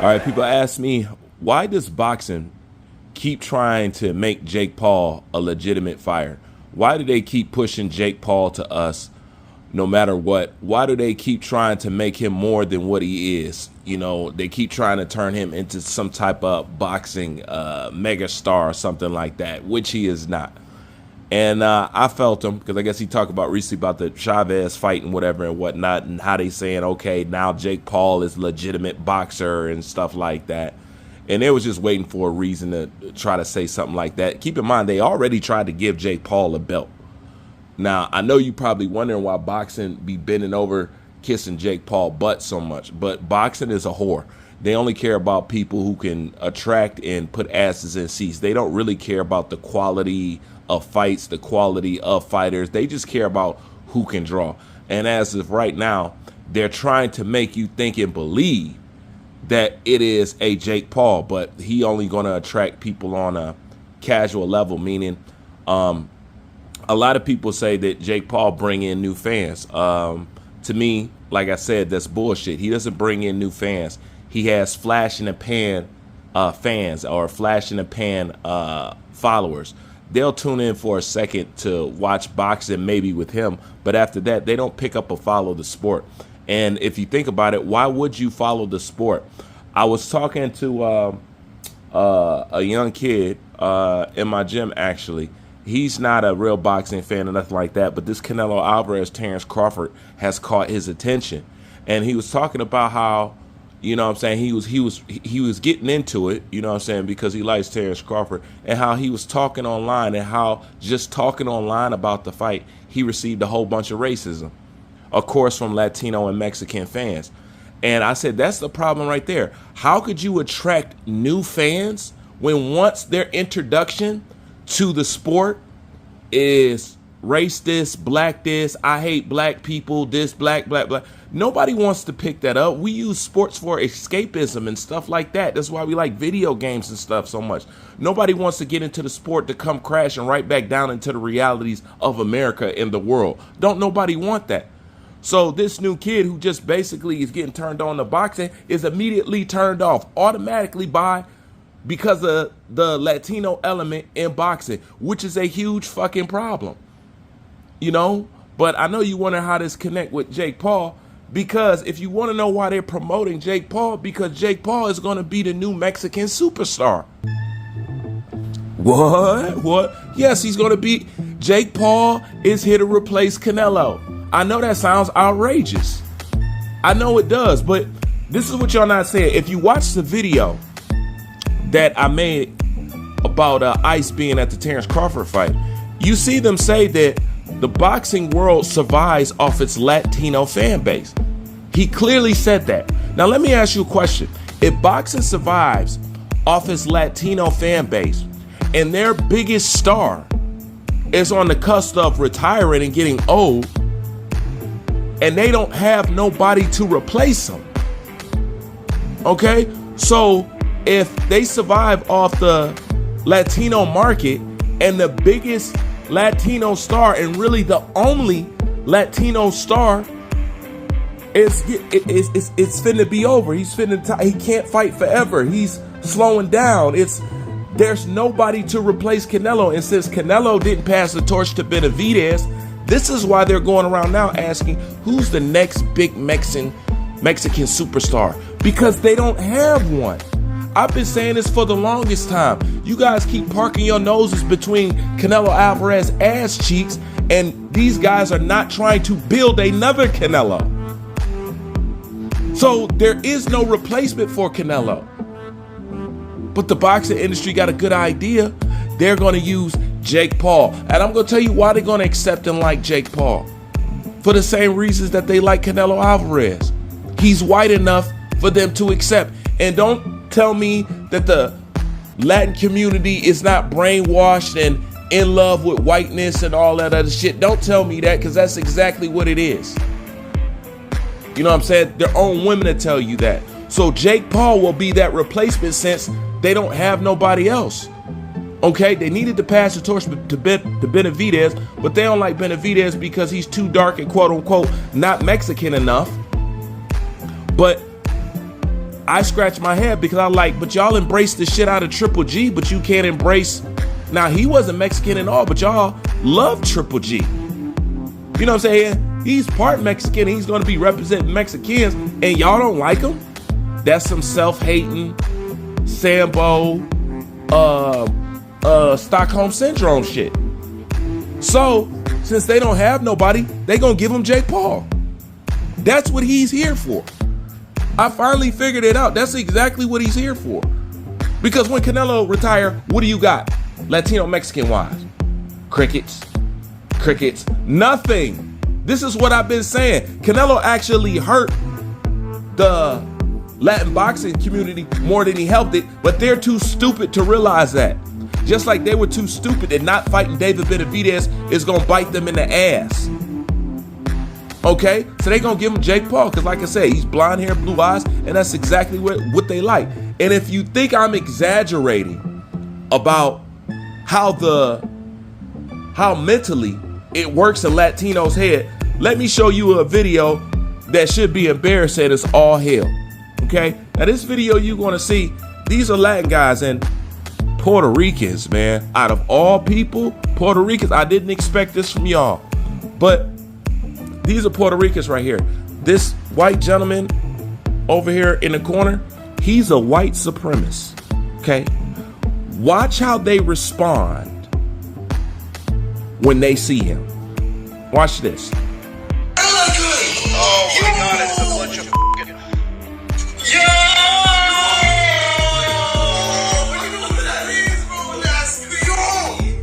All right, people ask me, why does boxing keep trying to make Jake Paul a legitimate fighter? Why do they keep pushing Jake Paul to us no matter what? Why do they keep trying to make him more than what he is? You know, they keep trying to turn him into some type of boxing mega star or something like that, which he is not. And I felt him because I guess he talked about recently about the Chavez fight and whatever and whatnot, and how they saying, okay, now Jake Paul is a legitimate boxer and stuff like that. And they was just waiting for a reason to try to say something like that. Keep in mind, they already tried to give Jake Paul a belt. Now, I know you probably wondering why boxing be bending over, kissing Jake Paul butt so much, but boxing is a whore. They only care about people who can attract and put asses in seats. They don't really care about the quality of fights, the quality of fighters. They just care about who can draw. And as of right now, they're trying to make you think and believe that it is a Jake Paul, but he only going to attract people on a casual level, meaning a lot of people say that Jake Paul bring in new fans. To me, like I said, that's bullshit. He doesn't bring in new fans. He has flash in the pan fans or flash in the pan followers. They'll tune in for a second to watch boxing maybe with him, but after that, they don't pick up or follow the sport. And if you think about it, why would you follow the sport? I was talking to a young kid in my gym, actually. He's not a real boxing fan or nothing like that, but this Canelo Alvarez, Terrence Crawford has caught his attention. And he was talking about how, you know what I'm saying, he was getting into it, you know what I'm saying, because he likes Terrence Crawford, and how he was talking online, and how just talking online about the fight, he received a whole bunch of racism, of course, from Latino and Mexican fans. And I said, that's the problem right there. How could you attract new fans when once their introduction to the sport is race this, black this, I hate black people, this, black. Nobody wants to pick that up. We use sports for escapism and stuff like that. That's why we like video games and stuff so much. Nobody wants to get into the sport to come crashing right back down into the realities of America and the world. Don't nobody want that. So this new kid who just basically is getting turned on to boxing is immediately turned off automatically because of the Latino element in boxing, which is a huge fucking problem. You know, but I know you wonder how this connect with Jake Paul, because if you want to know why they're promoting Jake Paul, because Jake Paul is going to be the new Mexican superstar. What? Yes, he's going to be. Jake Paul is here to replace Canelo. I know that sounds outrageous. I know it does, but this is what y'all not saying. If you watch the video that I made about Ice being at the Terrence Crawford fight, you see them say that the boxing world survives off its Latino fan base. He clearly said that. Now, let me ask you a question. If boxing survives off its Latino fan base and their biggest star is on the cusp of retiring and getting old, and they don't have nobody to replace them, okay? So if they survive off the Latino market and the biggest Latino star and really the only Latino star it's finna be over. He can't fight forever. He's slowing down. There's nobody to replace Canelo. And since Canelo didn't pass the torch to Benavidez, this is why they're going around now asking who's the next big Mexican superstar, because they don't have one. I've been saying this for the longest time. You guys keep parking your noses between Canelo Alvarez's ass cheeks, and these guys are not trying to build another Canelo. So there is no replacement for Canelo. But the boxing industry got a good idea. They're going to use Jake Paul. And I'm going to tell you why they're going to accept him like Jake Paul. For the same reasons that they like Canelo Alvarez. He's white enough for them to accept. And don't tell me that the Latin community is not brainwashed and in love with whiteness and all that other shit. Don't tell me that, because that's exactly what it is. You know what I'm saying? Their own women to tell you that. So Jake Paul will be that replacement since they don't have nobody else. Okay, they needed to pass the torch to Benavidez, but they don't like Benavidez because he's too dark and quote unquote not Mexican enough. But I scratch my head because I'm like, but y'all embrace the shit out of Triple G, but you can't embrace. Now, he wasn't Mexican at all, but y'all love Triple G. You know what I'm saying? He's part Mexican. He's going to be representing Mexicans, and y'all don't like him? That's some self-hating, Sambo, Stockholm Syndrome shit. So, since they don't have nobody, they going to give him Jake Paul. That's what he's here for. I finally figured it out. That's exactly what he's here for. Because when Canelo retire, what do you got? Latino Mexican wise? Crickets. Nothing. This is what I've been saying. Canelo actually hurt the Latin boxing community more than he helped it, but they're too stupid to realize that. Just like they were too stupid that not fighting David Benavidez is going to bite them in the ass. Okay? So they going to give him Jake Paul because, like I said, he's blonde hair, blue eyes, and that's exactly what they like. And if you think I'm exaggerating about how mentally it works in Latino's head, let me show you a video that should be embarrassing as all hell. Okay? Now this video you're going to see, these are Latin guys and Puerto Ricans, man. Out of all people, Puerto Ricans, I didn't expect this from y'all. But these are Puerto Ricans right here. This white gentleman over here in the corner, he's a white supremacist. Okay? Watch how they respond when they see him. Watch this. Oh my God, it's a bunch of fucking...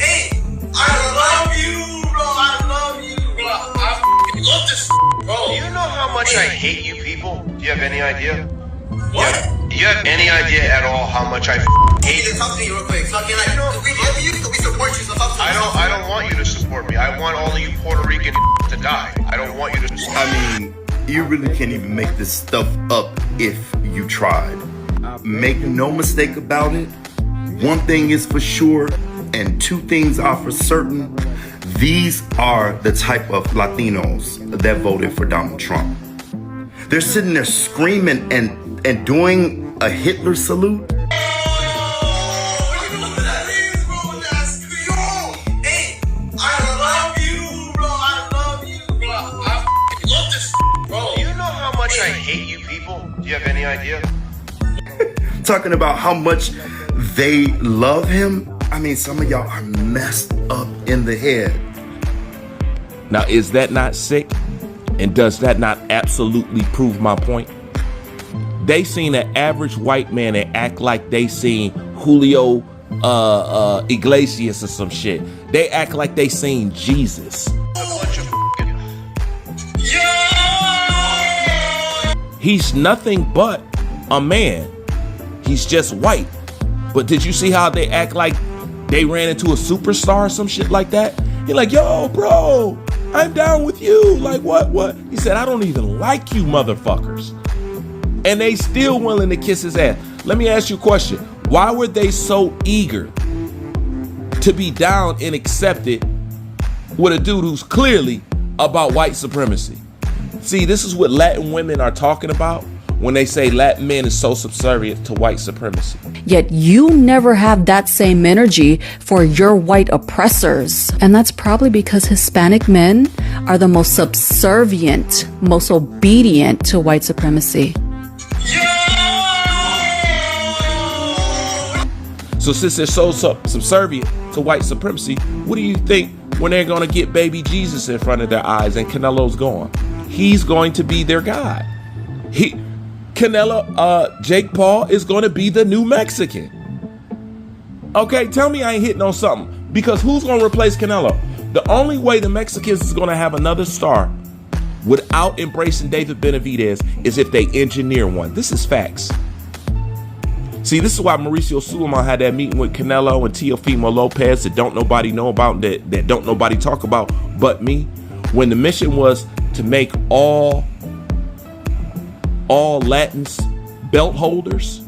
Hey, I love you, bro. I love you, bro. I love this, bro. Do you know how much I hate you people? Do you have any idea? What? Do you have any idea at all how much I hate you? Talk to me real quick. So, we love you, so we support you. So I don't want you to support me. I want all of you Puerto Rican to die. I don't want you to support me. I mean, you really can't even make this stuff up if you tried. Make no mistake about it. One thing is for sure, and two things are for certain. These are the type of Latinos that voted for Donald Trump. They're sitting there screaming and doing a Hitler salute. I hate you people. Do you have any idea? Talking about how much they love him. I mean, some of y'all are messed up in the head. Now, is that not sick? And does that not absolutely prove my point? They seen an average white man and act like they seen Julio Iglesias or some shit. They act like they seen Jesus. He's nothing but a man. He's just white. But did you see how they act like they ran into a superstar or some shit like that? You're like, yo, bro, I'm down with you. Like, what? He said, I don't even like you motherfuckers. And they still willing to kiss his ass. Let me ask you a question. Why were they so eager to be down and accepted with a dude who's clearly about white supremacy? See, this is what Latin women are talking about when they say Latin men is so subservient to white supremacy. Yet you never have that same energy for your white oppressors. And that's probably because Hispanic men are the most subservient, most obedient to white supremacy. So since they're so subservient to white supremacy, what do you think when they're going to get baby Jesus in front of their eyes and Canelo's gone? He's going to be their guy. Jake Paul is going to be the new Mexican. Okay, tell me I ain't hitting on something. Because who's going to replace Canelo? The only way the Mexicans is going to have another star without embracing David Benavidez is if they engineer one. This is facts. See, this is why Mauricio Sulaiman had that meeting with Canelo and Teofimo Lopez that don't nobody know about, that don't nobody talk about but me. When the mission was to make all Latins belt holders.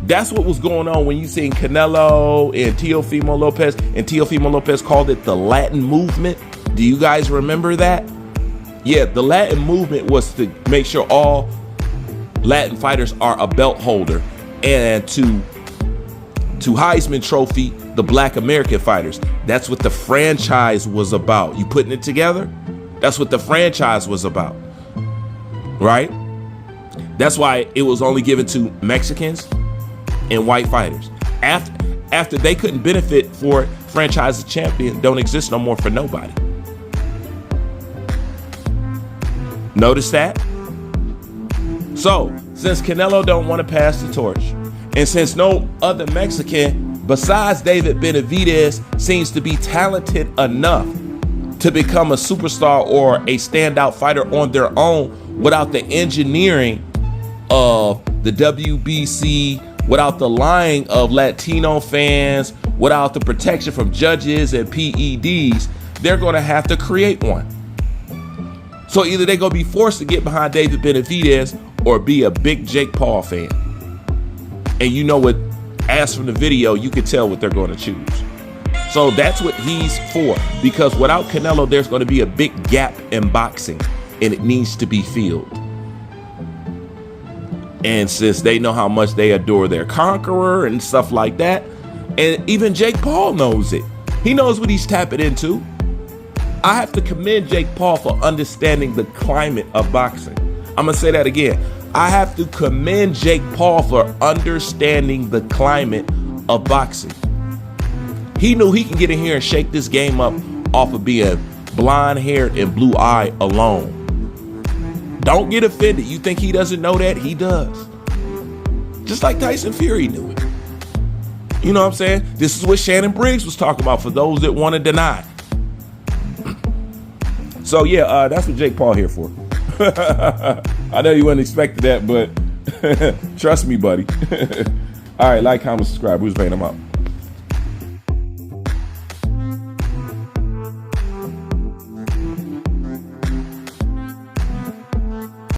That's what was going on when you seen Canelo and Teofimo Lopez, and Teofimo Lopez called it the Latin movement. Do you guys remember that? Yeah, the Latin movement was to make sure all Latin fighters are a belt holder, and to Heisman Trophy the Black American fighters. That's what the franchise was about. You putting it together? That's what the franchise was about, right? That's why it was only given to Mexicans and white fighters. After they couldn't benefit for it, franchise champion don't exist no more for nobody. Notice that? So, since Canelo don't want to pass the torch, and since no other Mexican besides David Benavidez seems to be talented enough to become a superstar or a standout fighter on their own without the engineering of the WBC, without the lying of Latino fans, without the protection from judges and PEDs, they're going to have to create one. So either they're going to be forced to get behind David Benavidez or be a big Jake Paul fan. And you know what, as from the video, you can tell what they're going to choose. So that's what he's for, because without Canelo, there's going to be a big gap in boxing, and it needs to be filled. And since they know how much they adore their conqueror and stuff like that, and even Jake Paul knows it. He knows what he's tapping into. I have to commend Jake Paul for understanding the climate of boxing. I'm going to say that again. I have to commend Jake Paul for understanding the climate of boxing. He knew he can get in here and shake this game up off of being blonde-haired and blue-eyed alone. Don't get offended. You think he doesn't know that? He does. Just like Tyson Fury knew it. You know what I'm saying? This is what Shannon Briggs was talking about for those that want to deny. So yeah, that's what Jake Paul here for. I know you weren't expecting that, but trust me, buddy. All right, like, comment, subscribe. Bruce Payne, I'm out.